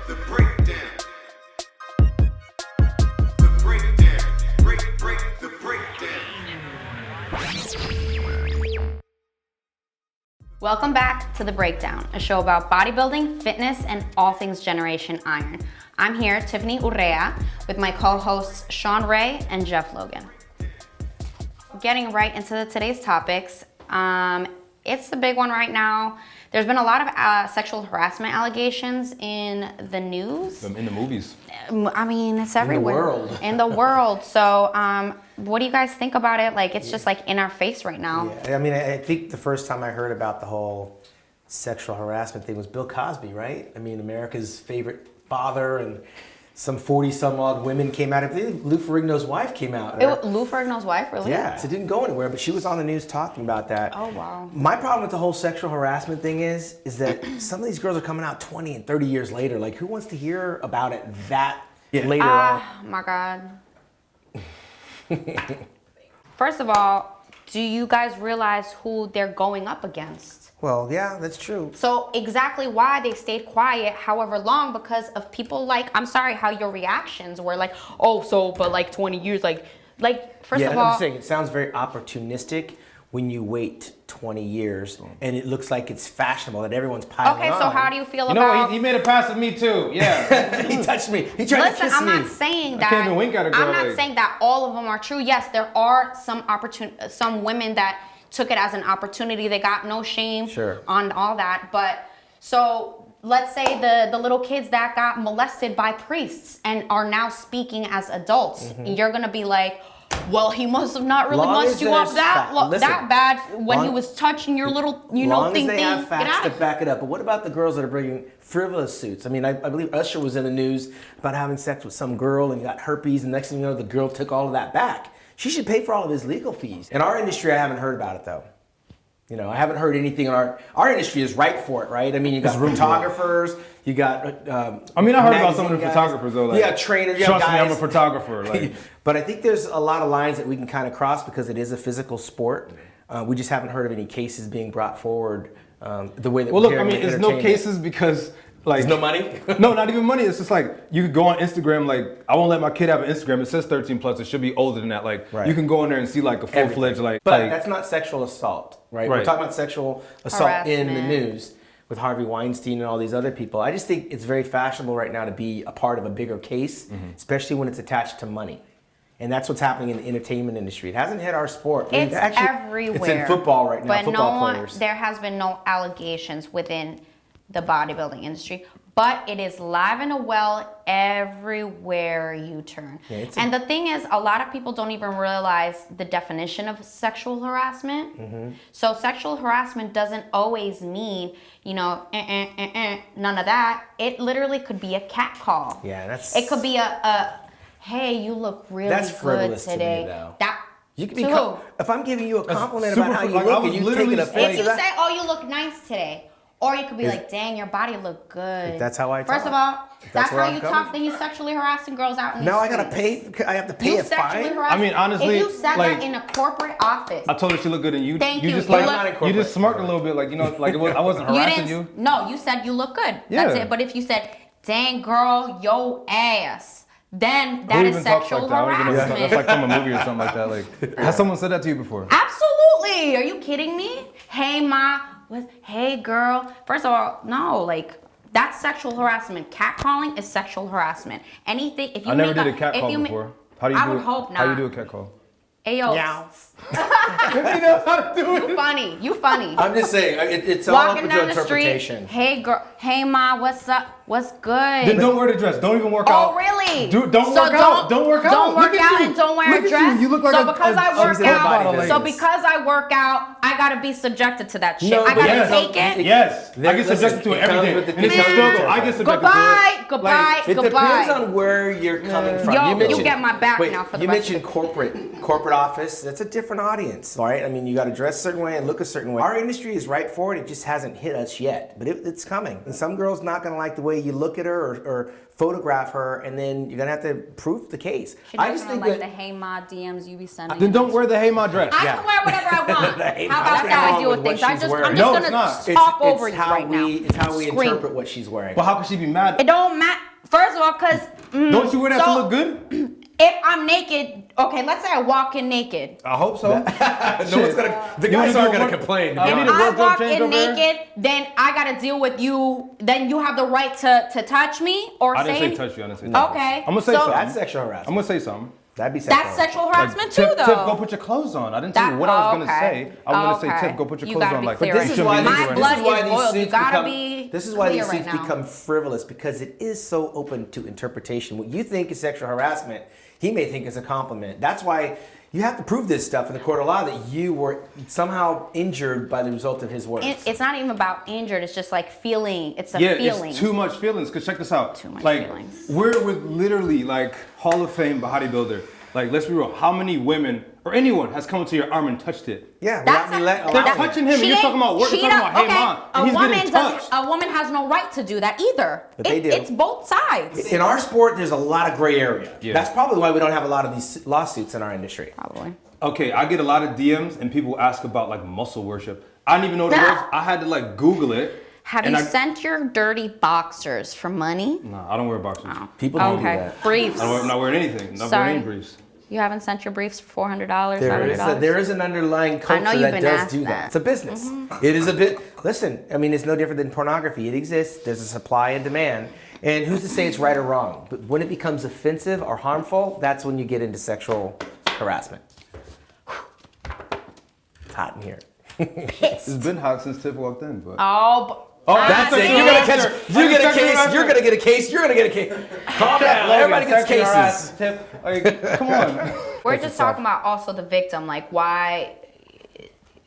The breakdown. The breakdown. Break the breakdown. Welcome back to The Breakdown, a show about bodybuilding, fitness, and all things Generation Iron. I'm here, Tiffany Urrea, with my co-hosts Sean Ray and Jeff Logan. Getting right into today's topics, it's the big one right now. There's been a lot of sexual harassment allegations in the news. In the movies. I mean, it's everywhere. In the world. So, what do you guys think about it? Like, it's just like in our face right now. Yeah, I mean, I think the first time I heard about the whole sexual harassment thing was Bill Cosby, right? I mean, America's favorite father, and some 40-some-odd women came out. I believe Lou Ferrigno's wife came out. Lou Ferrigno's wife, really? Yeah, so it didn't go anywhere, but she was on the news talking about that. Oh, wow. My problem with the whole sexual harassment thing is that some of these girls are coming out 20 and 30 years later. Like, who wants to hear about it later on? Oh, my God. First of all, do you guys realize who they're going up against? Well, yeah, that's true. So exactly why they stayed quiet however long, because of people like, I'm sorry how your reactions were like, oh, so, but like 20 years, like first of all. I'm saying, it sounds very opportunistic when you wait 20 years and it looks like it's fashionable that everyone's piling on. Okay, so how do you feel about? You know, he made a pass at me too, yeah. He touched me, he tried to kiss me. I'm not saying that. I can't even wink at a girl. I'm not saying that all of them are true. Yes, there are some women that took it as an opportunity. They got no shame on all that. But so let's say the little kids that got molested by priests and are now speaking as adults. Mm-hmm. You're gonna be like, well, he must have not really mussed you up that bad when he was touching your little, thing. Long as they have facts to back it up. But what about the girls that are bringing frivolous suits? I mean, I believe Usher was in the news about having sex with some girl and got herpes, and next thing you know, the girl took all of that back. She should pay for all of his legal fees. In our industry, I haven't heard about it though. You know, I haven't heard anything in our industry is ripe for it, right? I mean, you got photographers, you got. I mean, I heard about some of the photographers though. Like, yeah, trainers. Trust me, I'm a photographer. Like. But I think there's a lot of lines that we can kind of cross because it is a physical sport. We just haven't heard of any cases being brought forward the way that. Well, look, I mean, there's no cases because. Like, there's no money? No, not even money. It's just like, you could go on Instagram, like, I won't let my kid have an Instagram. It says 13 plus. It should be older than that. Like, you can go in there and see like a full-fledged, like. But that's not sexual assault, right? We're talking about sexual assault in the news with Harvey Weinstein and all these other people. I just think it's very fashionable right now to be a part of a bigger case, especially when it's attached to money. And that's what's happening in the entertainment industry. It hasn't hit our sport. It's everywhere. It's in football right now, but football players. There has been no allegations within the bodybuilding industry, but it is live and well everywhere you turn. Yeah, and the thing is, a lot of people don't even realize the definition of sexual harassment. Mm-hmm. So sexual harassment doesn't always mean, none of that. It literally could be a catcall. Yeah, it could be a hey, you look really good today. To me, though. That you could be if I'm giving you a compliment about how you look and you take it offensive. If you say, oh, you look nice today. Or you could be like, dang, your body look good. That's how I talk. First of all, that's how you talk. Then you sexually harassing girls out in the streets. I gotta pay. I have to pay a fine. I mean, honestly, if you said that in a corporate office, I told her she looked good, and you Thank you. Just You just smirked a little bit, like I wasn't harassing you. No, you said you look good. Yeah. That's it. But if you said, dang girl, yo ass, then that is sexual harassment. That's like from a movie or something like that. Like, has someone said that to you before? Absolutely. Are you kidding me? Hey ma. Hey girl. First of all, no, like that's sexual harassment. Catcalling is sexual harassment. Anything if you I never did a catcall before. How do you I would hope not. How do you do a catcall? Ayo. Yeah. You know how to do it. You funny. I'm just saying, it's all up to interpretation. Hey girl, hey ma, what's up? What's good? Then don't wear the dress. Don't even work out. Oh really? Don't work out. Don't work out. Don't work out and don't wear a dress. You look like because I work out, I gotta be subjected to that shit. No, I gotta take it. Yes. I get subjected to it every day. And it's a struggle. I get subjected to it. Goodbye. It depends on where you're coming from. Yo, you get my back now for the rest of You mentioned corporate office. That's a different audience, all right? I mean, you got to dress a certain way and look a certain way. Our industry is ripe for it. It just hasn't hit us yet, but it's coming. And some girls not going to like the way way you look at her or photograph her, and then you're gonna have to prove the case. She I doesn't just think like the that Hey Ma DMs you be sending. Then don't wear the Hey Ma dress. I can wear whatever I want. Hey Ma. How about Nothing that? I wrong deal with with what things. she's I'm wearing. just No, it's gonna not. talk over you how right now. It's how we Scream. interpret what she's wearing. But how can she be mad? It don't matter. First of all, because Don't you wear that to look good? If I'm naked, okay, let's say I walk in naked. I hope so. No one's gonna. The You guys wanna aren't do gonna one- complain. I need a I wardrobe walk change in over there? naked, then I gotta deal with you. Then you have the right to touch me or I say. didn't say touch you. I didn't say touch you. Okay. I'm gonna say so something. That's sexual I'm harassment. gonna say something. That'd be sexual. That's sexual harassment too, Tip, though. Tip, go put your clothes on. I didn't tell you what I was gonna say. I'm gonna say, Tip, go put your You clothes gotta on. be Like, clear. you This is shouldn't why be My doing blood this. this is why is these boiled. You suits gotta become. be This is why these clear right suits now. become frivolous because it is so open to interpretation. What you think is sexual harassment, he may think is a compliment. That's why you have to prove this stuff in the court of law that you were somehow injured by the result of his words. It's not even about injured. It's just like feeling. It's a Yeah, feeling. it's too much feelings. Cause check this out. Too much like, feelings. we're with literally like Hall of Fame bodybuilder. Like, let's be real. How many women or anyone has come to your arm and touched it? yeah, That's without me not- allowing They're it. touching him. And you're talking about work. You're talking about, hey, mom. And he's getting touched. A woman has no right to do that either. But they do. It's both sides. In our sport, there's a lot of gray area. Yeah. That's probably why we don't have a lot of these lawsuits in our industry. Probably. Okay, I get a lot of DMs and people ask about like muscle worship. I didn't even know the Nah. words. I had to like Google it. Have and you sent your dirty boxers for money? Nah, I don't wear boxers. People do Okay. that. Briefs. I'm not wearing anything. Not Sorry. wearing any briefs. You haven't sent your briefs for $400, $500? There is an underlying culture you've that been does asked do that. that. It's a business. It is a bit. Listen, I mean, it's no different than pornography. It exists. There's a supply and demand. And who's to say it's right or wrong? But when it becomes offensive or harmful, that's when you get into sexual harassment. It's hot in here. It's been hot since Tip walked in, but. Oh, That's that's it. a You're gonna sexual catch. You get a sexual case. harassment. You're gonna get a case. You're gonna get a case. Calm down. Everybody gets Sexual cases. harassment, Tip. Like, come on. we're just talking about also the victim, like why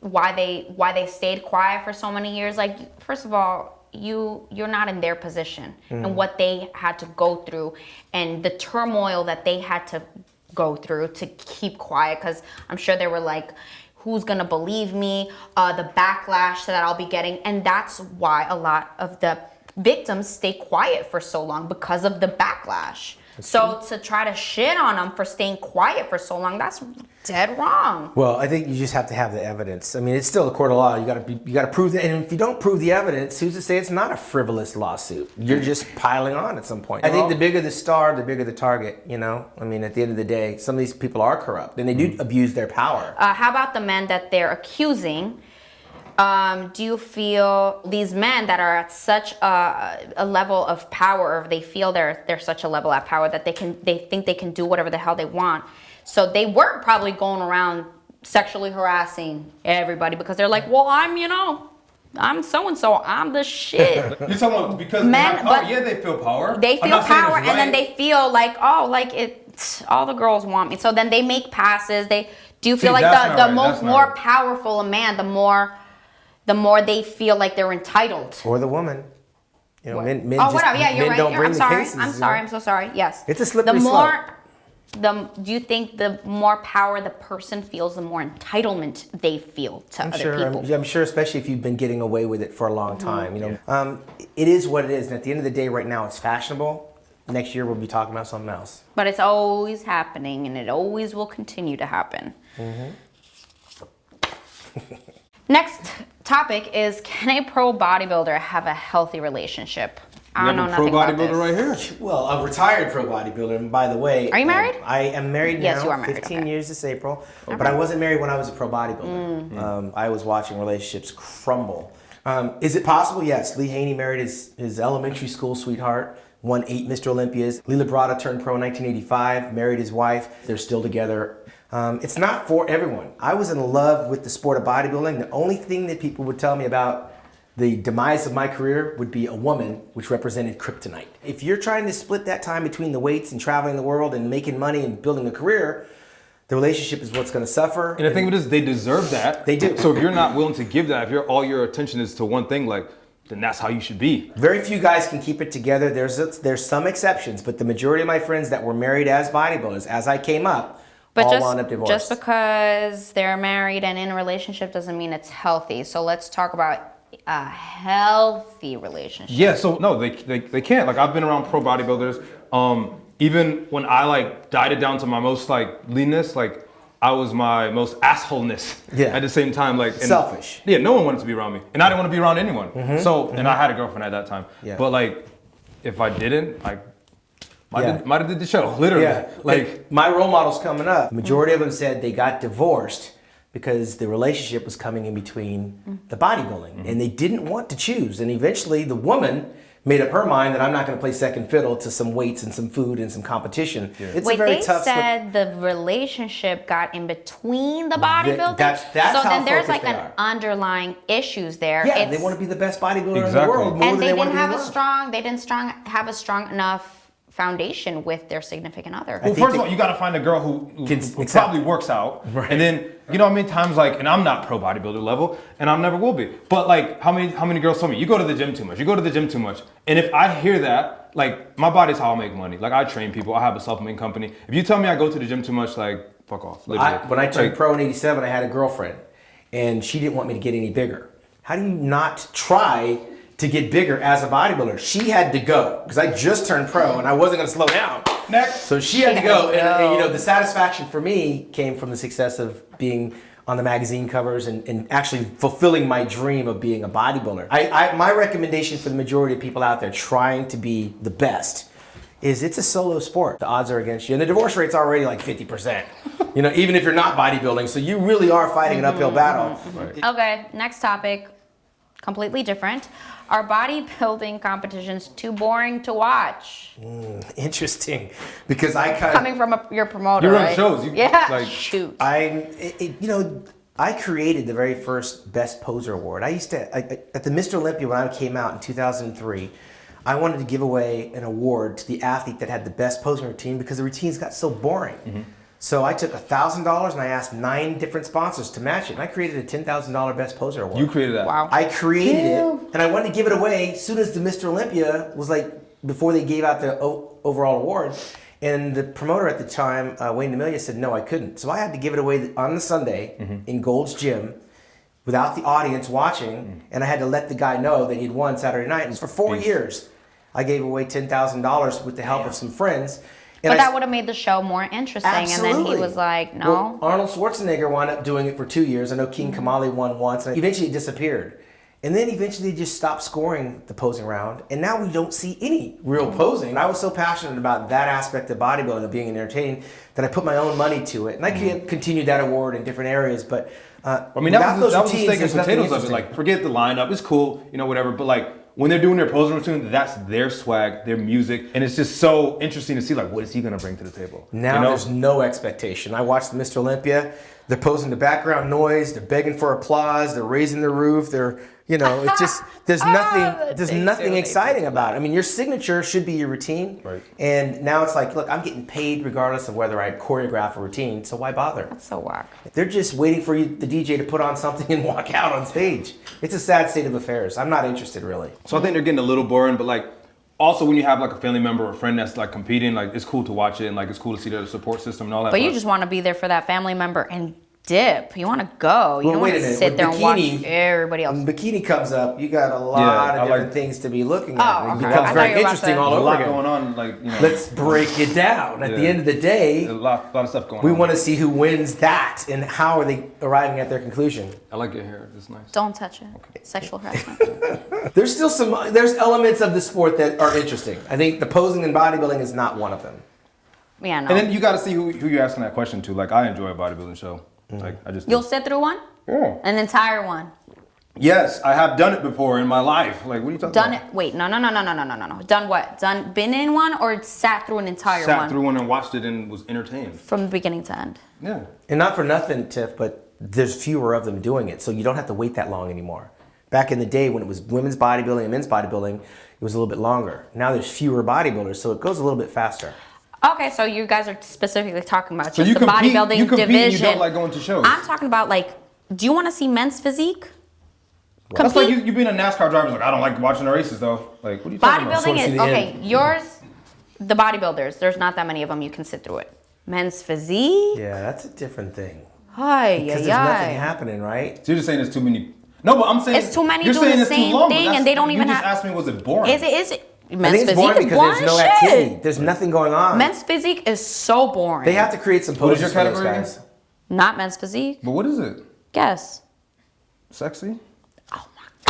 they stayed quiet for so many years. Like, first of all, you're not in their position and what they had to go through and the turmoil that they had to go through to keep quiet, because I'm sure they were like, who's gonna believe me, the backlash that I'll be getting. And that's why a lot of the victims stay quiet for so long, because of the backlash. So to try to shit on them for staying quiet for so long, that's dead wrong. Well, I think you just have to have the evidence. I mean, it's still a court of law. You gotta prove that. And if you don't prove the evidence, who's to say it's not a frivolous lawsuit? You're just piling on at some point. I think the bigger the star, the bigger the target. You know, I mean, at the end of the day, some of these people are corrupt and they do abuse their power. How about the men that they're accusing? Do you feel these men that are at such a level of power, or they feel they're such a level of power that they think they can do whatever the hell they want? So they weren't probably going around sexually harassing everybody because they're like, well, I'm so and so, I'm the shit. You're talking about because Men, they have power. but Yeah, they feel power. They I'm feel not saying it's power, and then right. they feel like, oh, like all the girls want me. So then they make passes. Do you feel like that's not the right. most That's not more right. powerful a man, the more they feel like they're entitled. Or the woman. You know, men Oh, just, whatever. Yeah, you're men right. don't bring I'm the sorry. cases. I'm you sorry. know? I'm so sorry. Yes. It's a slippery Do you think the more power the person feels, the more entitlement they feel to other people? I'm sure, especially if you've been getting away with it for a long time. You know, it is what it is. And at the end of the day, right now, it's fashionable. Next year, we'll be talking about something else. But it's always happening, and it always will continue to happen. Next topic is, can a pro bodybuilder have a healthy relationship? I don't know We have a pro nothing about bodybuilder this. right here. Well, a retired pro bodybuilder, and by the way, Are you married? I am married Yes, now. you are married, 15 okay. years this April, but I wasn't married when I was a pro bodybuilder. I was watching relationships crumble. Is it possible? Yes. Lee Haney married his elementary school sweetheart, won 8 Mr. Olympias. Lee Labrada turned pro in 1985, married his wife. They're still together. It's not for everyone. I was in love with the sport of bodybuilding. The only thing that people would tell me about the demise of my career would be a woman, which represented kryptonite. If you're trying to split that time between the weights and traveling the world and making money and building a career, the relationship is what's going to suffer. And the thing with this, they deserve that. They do. So if you're not willing to give that, if all your attention is to one thing, like, then that's how you should be. Very few guys can keep it together. There's some exceptions, but the majority of my friends that were married as bodybuilders, as I came up, all wound up divorced. just because they're married and in a relationship doesn't mean it's healthy. So let's talk about a healthy relationship. Yeah, so no, they can't. Like I've been around pro bodybuilders. Even when I like dieted down to my most like leanness, like I was my most assholeness. Yeah. At the same time, like selfish. Yeah, no one wanted to be around me, and I didn't want to be around anyone. So, and I had a girlfriend at that time. Yeah. But like, if I didn't, like, might have did the show literally. Yeah. Like my role models coming up, the majority of them said they got divorced because the relationship was coming in between the bodybuilding, and they didn't want to choose. And eventually, the woman made up her mind that I'm not going to play second fiddle to some weights and some food and some competition. Yeah. It's Wait, a very they tough. said the relationship got in between the bodybuilding. That's so how then there's focused like they an are. underlying issues there. Yeah, they want to be the best bodybuilder in the Exactly. world more And than they they want didn't to have be a loved. strong. They didn't have a strong enough foundation with their significant other. well, first of all, you got to find a girl who probably works out, and then you know how many times like, and I'm not pro bodybuilder level, and I never will be. But like, how many girls tell me you go to the gym too much? You go to the gym too much. And if I hear that, like my body's how I make money. Like I train people. I have a supplement company. If you tell me I go to the gym too much, like fuck off. When I turned pro in '87, I had a girlfriend, and she didn't want me to get any bigger. How do you not try to get bigger as a bodybuilder? She had to go because I just turned pro and I wasn't going to slow down. Next. So she had to go, and you know the satisfaction for me came from the success of being on the magazine covers and actually fulfilling my dream of being a bodybuilder. My recommendation for the majority of people out there trying to be the best is it's a solo sport. The odds are against you, and the divorce rate's already like 50%. You know, even if you're not bodybuilding, so you really are fighting an uphill battle. Right. Okay, next topic, completely different. Are bodybuilding competitions too boring to watch? Interesting, because I kind of Coming from your promoter, You run right? shows, you- yeah. like- Shoot. I created the very first Best Poser Award. I used to, at the Mr. Olympia when I came out in 2003, I wanted to give away an award to the athlete that had the best posing routine because the routines got so boring. So I took $1,000 and I asked 9 different sponsors to match it. And I created a $10,000 Best Poser Award. You created that. Wow. I created it, and I wanted to give it away as soon as the Mr. Olympia was like, before they gave out the overall award. And the promoter at the time, Wayne D'Amelia, said no, I couldn't. So I had to give it away on the Sunday in Gold's Gym without the audience watching, and I had to let the guy know that he'd won Saturday night. And for 4 years, I gave away $10,000 with the help of some friends. And But that would have made the show more interesting. Absolutely. And then he was like, no. Well, Arnold Schwarzenegger wound up doing it for 2 years. I know King Kamali won once, and eventually it disappeared. And then eventually they just stopped scoring the posing round, and now we don't see any real posing. I was so passionate about that aspect of bodybuilding, of being entertained, that I put my own money to it. And I continued that award in different areas, but I mean, that was the routines, steak and there's nothing potatoes of it. interesting. Like, forget the lineup. It's cool, you know, whatever. But like, when they're doing their posing routine, that's their swag, their music, and it's just so interesting to see. Like, what is he gonna bring to the table? Now you know? there's no expectation. I watched the Mr. Olympia. They're posing to background noise. They're begging for applause. They're raising the roof. They're, you know, it's just there's nothing exciting about it. I mean, your signature should be your routine. Right. And now it's like, look, I'm getting paid regardless of whether I choreograph a routine. So why bother? That's so whack. They're just waiting for you, the DJ, to put on something and walk out on stage. It's a sad state of affairs. I'm not interested really. So I think they're getting a little boring, but like, also when you have like a family member or a friend that's like competing, like it's cool to watch it and like it's cool to see their support system and all that. But you just want to be there for that family member and dip. You want to go. You Well, don't wait want a to minute. sit With there and watch bikini- everybody else. When bikini comes up, you got a lot Yeah, of I like- different things to be looking Oh, at. It okay. I becomes thought very you were about interesting to- all There's a over lot again. going on, like, you know. Let's break it down. At the Yeah. end of the day, a lot of stuff going on. we want to see who wins that and how are they arriving at their conclusion. I like your hair. It's nice. Don't touch it. Sexual harassment. There's still there's elements of the sport that are interesting. I think the posing and bodybuilding is not one of them. Yeah, no. And then you got to see who you're asking that question to. Like, I enjoy a bodybuilding show. Like, I just. You'll sit through one? Yeah. An entire one. Yes, I have done it before in my life. Like, what are you talking Done about? it. Wait, no. Done what? Been in one or sat through an entire Sat one? through one and watched it and was entertained. From the beginning to end. Yeah. And not for nothing, Tiff, but there's fewer of them doing it, so you don't have to wait that long anymore. Back in the day when it was women's bodybuilding and men's bodybuilding, it was a little bit longer. Now there's fewer bodybuilders, so it goes a little bit faster. Okay, so you guys are specifically talking about So just you the compete, bodybuilding you compete division. and you don't like going to shows. I'm talking about like, do you want to see men's physique? That's like Compete? you being a NASCAR driver. Like, I don't like watching the races though. Like, what are you talking about? Bodybuilding wanna see is the okay. end. Yours, the bodybuilders. There's not that many of them. You can sit through it. Men's physique. Yeah, that's a different thing. Hi, Because there's nothing happening, right? So you're just saying there's too many. No, but I'm saying It's too many you're doing saying the it's too same long, but thing, that's- and they don't even You have. just asked me, was it boring? Is it? I Men's think it's physique boring is because boring there's no shit. activity. There's nothing going on. Men's physique is so boring. They have to create some What is poses your for those category? guys. Not men's physique. But what is it? Guess. Sexy?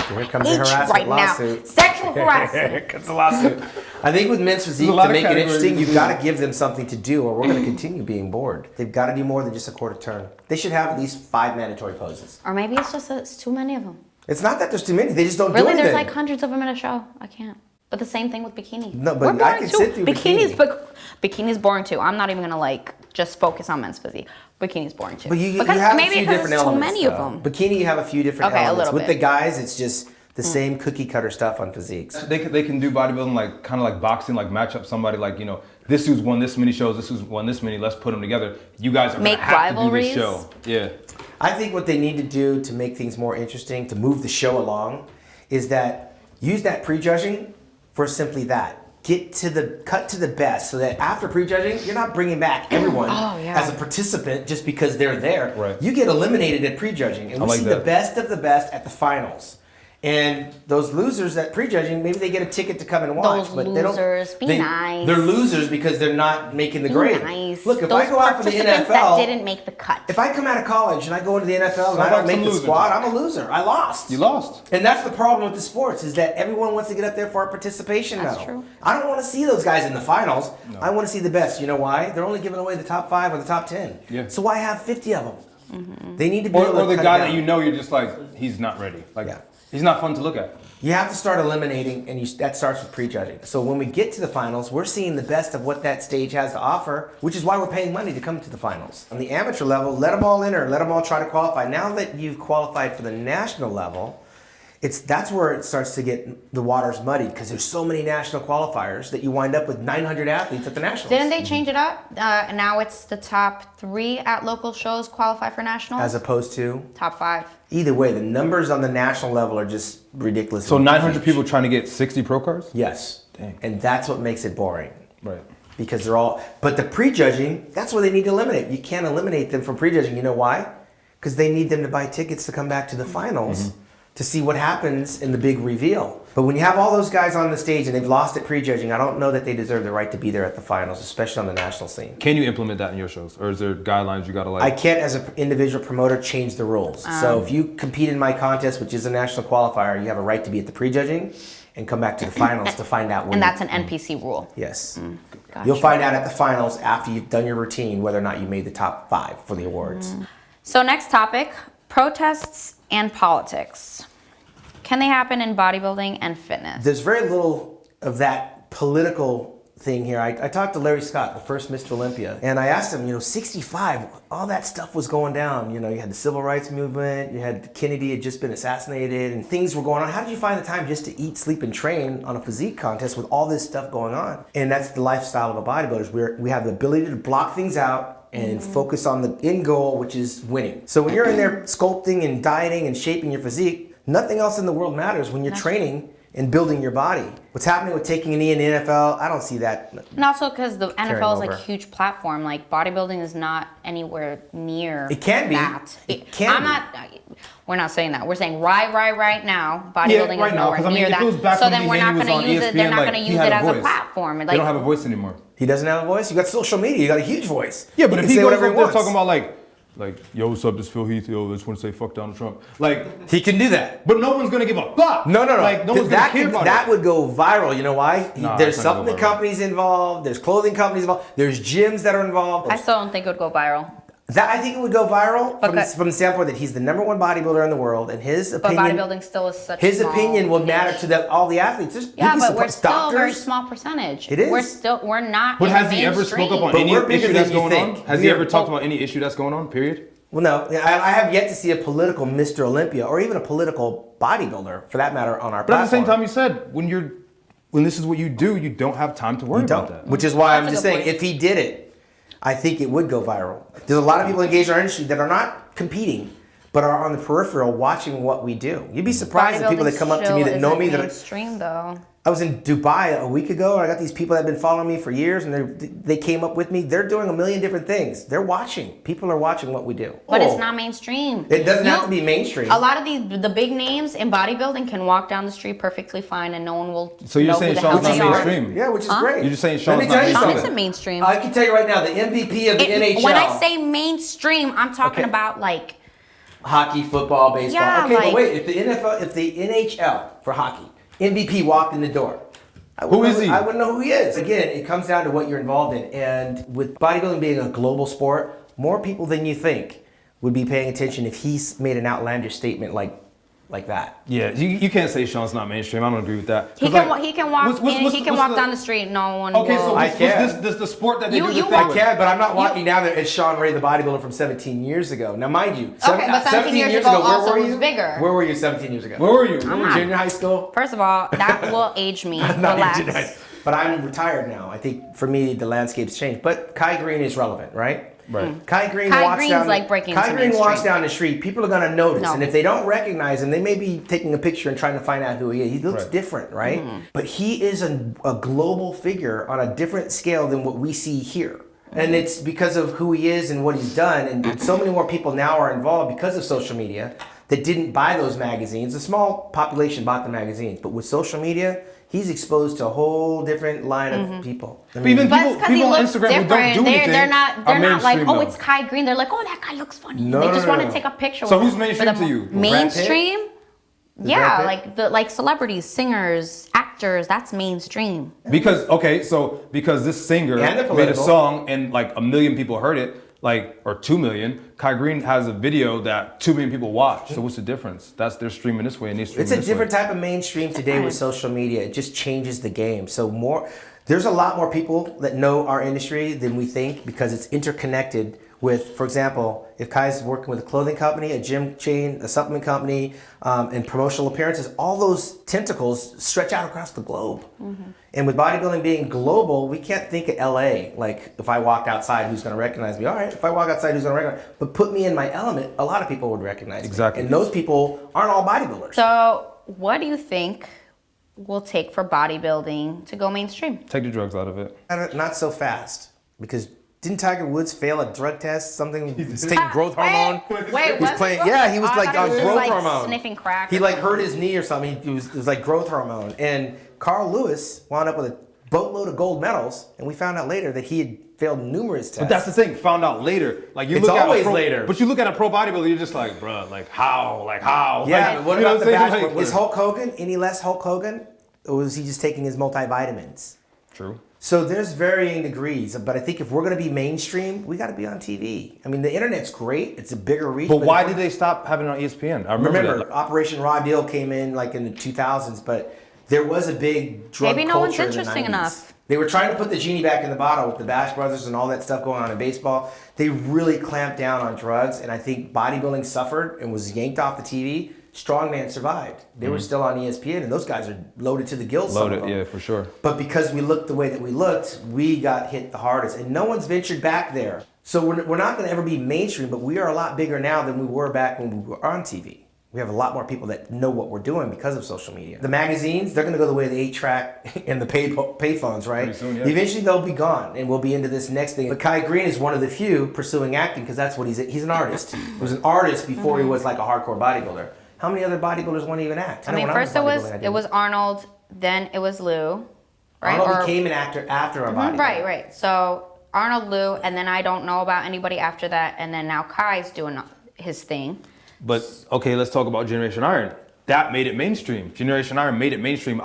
Here comes the H harassment right lawsuit. now. Sexual harassment. Here comes the lawsuit. I think with men's physique, There's a lot to of make it categories interesting, to you've do. got to give them something to do, or we're going to continue being bored. They've got to do more than just a quarter turn. They should have at least 5 mandatory poses. Or maybe it's just it's too many of them. It's not that there's too many. They just don't do Really, anything. there's like hundreds of them in a show. I can't. But the same thing with bikini. No, but We're I boring can too. sit through bikinis. bikini. But bikini's boring too. I'm not even gonna like just focus on men's physique. Bikini's boring too. But you because have maybe a few because different it's too elements. many though. of them. Bikini, you have a few different Okay, a elements. little With bit. the guys, it's just the same cookie cutter stuff on physiques. They can do bodybuilding like kind of like boxing, like match up somebody like, you know, this dude's won this many shows, this dude's won this many, let's put them together. You guys are Make gonna have rivalries? to do this show. Yeah. I think what they need to do to make things more interesting, to move the show along, is that use that prejudging for simply that. Cut to the best, so that after prejudging, you're not bringing back everyone as a participant just because they're there. Right. You get eliminated at prejudging, and we like see that. the best of the best at the finals. And those losers at prejudging, maybe they get a ticket to come and watch, Those but they don't. losers, be nice. They're losers because they're not making the grade. Nice. Look, if Those I go out for the participants NFL, that didn't make the cut. if I come out of college and I go into the NFL and I like don't make some the loser squad, talk. I'm a loser. I lost. You lost. And that's the problem with the sports, is that everyone wants to get up there for a participation That's medal. true. I don't want to see those guys in the finals. I want to see the best. You know why? They're only giving away the top 5 or the top 10. Yeah. So why have 50 of them? They need to be Or, able to or the cut guy it that down. you know, you're just like, he's not ready. Like, Yeah. he's not fun to look at. You have to start eliminating, and that starts with prejudging. So when we get to the finals, we're seeing the best of what that stage has to offer, which is why we're paying money to come to the finals. On the amateur level, let them all enter, let them all try to qualify. Now that you've qualified for the national level, that's where it starts to get the waters muddied, because there's so many national qualifiers that you wind up with 900 athletes at the nationals. Didn't they change it up? Now it's the top 3 at local shows qualify for nationals. As opposed to, top 5. either way, the numbers on the national level are just ridiculous. So 900 people trying to get 60 pro cards? Yes. Dang. And that's what makes it boring. Right. Because they're all, but the prejudging, that's what they need to eliminate. You can't eliminate them from prejudging. You know why? Because they need them to buy tickets to come back to the finals to see what happens in the big reveal. But when you have all those guys on the stage and they've lost at prejudging, I don't know that they deserve the right to be there at the finals, especially on the national scene. Can you implement that in your shows? Or is there guidelines you gotta like? I can't, as an individual promoter, change the rules. So if you compete in my contest, which is a national qualifier, you have a right to be at the prejudging and come back to the finals to find out when. And that's an NPC rule. Yes. Gotcha. You'll find out at the finals after you've done your routine whether or not you made the top 5 for the awards. So next topic, protests and politics. Can they happen in bodybuilding and fitness? There's very little of that political thing here. I talked to Larry Scott, the first Mr. Olympia, and I asked him, 65, all that stuff was going down. You had the civil rights movement, you had Kennedy had just been assassinated, and things were going on. How did you find the time just to eat, sleep, and train on a physique contest with all this stuff going on? And that's the lifestyle of a bodybuilder. We have the ability to block things out and focus on the end goal, which is winning. So when you're in there sculpting and dieting and shaping your physique, nothing else in the world matters when you're training and building your body. What's happening with taking a knee in the NFL, I don't see that. And also because the NFL is like over. a huge platform. Like bodybuilding is not anywhere near It can be. that. It can be. We're not saying that. We're saying right now, bodybuilding right is now, nowhere 'cause I mean, near if it was that. back So when then we're Haney not was going on to use it. They're ESPN, not like, going to he use had it a as a voice. platform. They don't have a voice anymore. He doesn't have a voice? You got social media, you got a huge voice. Yeah, but He if can he say goes whatever up he there wants. talking about like, yo, what's up, this Phil Heath, yo, I just want to say fuck Donald Trump. Like, He can do that. but no one's gonna give a fuck. No. Like, no one's that gonna care about that it. would go viral. You know why? No, There's it's not gonna go supplement viral. companies involved. There's clothing companies involved. There's gyms that are involved. I still don't think it would go viral. That I think it would go viral Because- from the standpoint that he's the #1 bodybuilder in the world, and his But opinion. bodybuilding still is such His small opinion will niche. matter to all the athletes. Yeah, you'd be but we're surprised. still a very Doctors. small percentage. It is. We're not. But in has he ever spoke up on But any we're bigger issue that's than you going think. on? Has he We're- ever talked about any issue that's going on? Period. Well, no, I have yet to see a political Mr. Olympia or even a political bodybuilder, for that matter, on our But at the platform. same time, you said when this is what you do, you don't have time to worry about that. Which is why I'm That's a just good saying, point. if he did it, I think it would go viral. There's a lot of people engaged in our industry that are not competing, but are on the peripheral watching what we do. You'd be surprised at people that come up to me that know me that are, mainstream though. I was in Dubai a week ago, and I got these people that have been following me for years, and they came up with me. They're doing a million different things. They're watching. People are watching what we do. But it's not mainstream. It doesn't have to be mainstream. A lot of the big names in bodybuilding can walk down the street perfectly fine, and no one will. So you're know saying who the hell Sean's not they are. mainstream? Yeah, which is great. You're just saying Let me Sean's tell not you Sean mainstream? isn't mainstream. I can tell you right now, the MVP of the NHL. When I say mainstream, I'm talking Okay. about like. Hockey, football, baseball. Yeah, okay, like- but wait, if the NHL for hockey, MVP walked in the door. Who is he? I wouldn't know who he is. Again, it comes down to what you're involved in. And with bodybuilding being a global sport, more people than you think would be paying attention if he's made an outlandish statement like that. Yeah, you can't say Sean's not mainstream. I don't agree with that. He 'Cause, can like, he can walk he can walk down the street. No one. Okay, will. so I what's can. this the sport that they You- do you the walk- thing I with? can, but I'm not walking down there as Sean Ray, the bodybuilder from 17 years ago. Now, mind you, Okay, but 17 years ago where also were was you? bigger. Where were you 17 years ago? Where were you? I'm not- Junior high school? First of all, that will age me. Not Relax. junior high. But I'm retired now. I think for me, the landscape's changed. But Kai Green is relevant, right? Right. Kai Green Kai walks Green's down. like breaking Kai into Green walks mainstream. down the street. People are gonna notice, No. and if they don't recognize him, they may be taking a picture and trying to find out who he is. He looks Right. different, right? But he is a global figure on a different scale than what we see here. And it's because of who he is and what he's done. And so many more people now are involved because of social media that didn't buy those magazines. A small population bought the magazines, but with social media, he's exposed to a whole different line of people. I But even But people, it's because he people on looks Instagram who don't different. do anything They're not are like, mainstream, oh, though. it's Kai Green. They're like, oh, that guy looks funny. No, They just no, want no. to take a picture So with who's him. mainstream For the to you? Mainstream? Yeah, Brad like celebrities, singers, actors. That's mainstream. Because because this singer And the made a political. song and like 1 million people heard it, like or 2 million. Kai Green has a video that 2 million people watch. So what's the difference? They're streaming this way and they streaming It's a this different way. type of mainstream today with social media. It just changes the game. So there's a lot more people that know our industry than we think because it's interconnected with, for example, if Kai's working with a clothing company, a gym chain, a supplement company, and promotional appearances, all those tentacles stretch out across the globe. And with bodybuilding being global, we can't think of LA. Like if I walked outside, who's going to recognize me? All right, if I walk outside, who's going to recognize me? But put me in my element, a lot of people would recognize me. Exactly. And those people aren't all bodybuilders. So, what do you think will take for bodybuilding to go mainstream? Take the drugs out of it. Not so fast, because didn't Tiger Woods fail a drug test? Something he's taking growth hormone. Wait, He was playing. Yeah, he was I like thought on he was growth like hormone. sniffing crack. He or like something. hurt his knee or something. It was like growth hormone. And Carl Lewis wound up with a boatload of gold medals, and we found out later that he had failed numerous tests. But that's the thing. Found out later. Like you It's look always at later. But you look at a pro bodybuilder, you're just like, bruh, like how? Yeah, Like, but what you know about the I'm saying? bachelor? Like, Is Hulk Hogan any less Hulk Hogan, or was he just taking his multivitamins? True. So there's varying degrees, but I think if we're going to be mainstream, we got to be on TV. I mean, the internet's great; it's a bigger reach. But why if did they stop having it on ESPN? I remember, Remember, that. Operation Raw Deal came in like in the 2000s, but there was a big drug Maybe no one's culture in the interesting 90s. enough. They were trying to put the genie back in the bottle with the Bash Brothers and all that stuff going on in baseball. They really clamped down on drugs, and I think bodybuilding suffered and was yanked off the TV. Strongman survived. They were still on ESPN, and those guys are loaded to the gills. some of Loaded, them. yeah, for sure. But because we looked the way that we looked, we got hit the hardest, and no one's ventured back there. So we're not going to ever be mainstream, but we are a lot bigger now than we were back when we were on TV. We have a lot more people that know what we're doing because of social media. The magazines, they're going to go the way of the 8-track and the payphones, right? Pretty soon, yeah. Eventually they'll be gone, and we'll be into this next thing. But Kai Green is one of the few pursuing acting because that's what he's an artist. He was an artist before he was like a hardcore bodybuilder. How many other bodybuilders want to even act? I mean, know when first bodybuilding, I it didn't. was Arnold, then it was Lou, right? Arnold became an actor after a bodybuilder. Right. So Arnold, Lou, and then I don't know about anybody after that, and then now Kai's doing his thing. But okay, let's talk about Generation Iron. That made it mainstream. Generation Iron made it mainstream.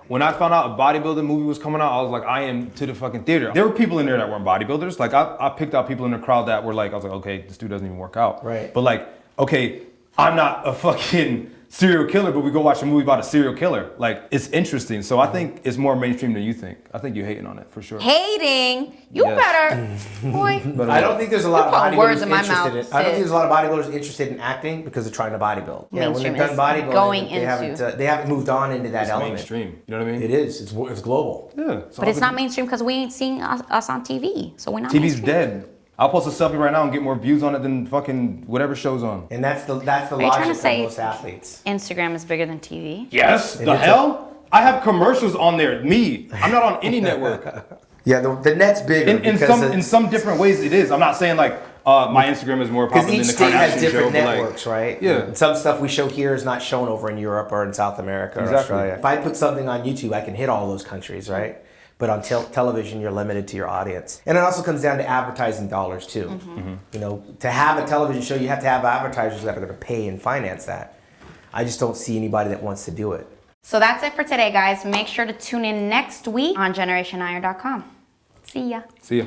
When I found out a bodybuilding movie was coming out, I was like, I am to the fucking theater. There were people in there that weren't bodybuilders. Like I picked out people in the crowd that were like, I was like, okay, this dude doesn't even work out. Right. But like, okay, I'm not a fucking serial killer, but we go watch a movie about a serial killer. Like, it's interesting. So I think it's more mainstream than you think. I think you're hating on it for sure. Hating? You Yes. better, boy. But I don't think there's a lot of You're putting bodybuilders words in my interested mouth, in. I don't think sis. there's a lot of bodybuilders interested in acting because they're trying to bodybuild. Yeah, when Mainstream they've done is bodybuilding, going they haven't moved on into that it's element. mainstream. You know what I mean? It is. It's global. Yeah. But it's not mainstream because we ain't seeing us on TV, so we're not. TV's mainstream. dead. I'll post a selfie right now and get more views on it than fucking whatever show's on. And that's the you trying logic to of say- most athletes. Instagram is bigger than TV. Yes. And The it's hell? I have commercials on there. Me. I'm not on any network. Yeah, the net's bigger. In some different ways it is. I'm not saying like my Instagram is more because popular each than the state has Kardashian different show, but, networks, right? Yeah. And some stuff we show here is not shown over in Europe or in South America or Exactly. Australia. If I put something on YouTube, I can hit all those countries, right? But on television, you're limited to your audience. And it also comes down to advertising dollars too. You know, to have a television show, you have to have advertisers that are going to pay and finance that. I just don't see anybody that wants to do it. So that's it for today, guys. Make sure to tune in next week on GenerationIron.com. See ya. See ya.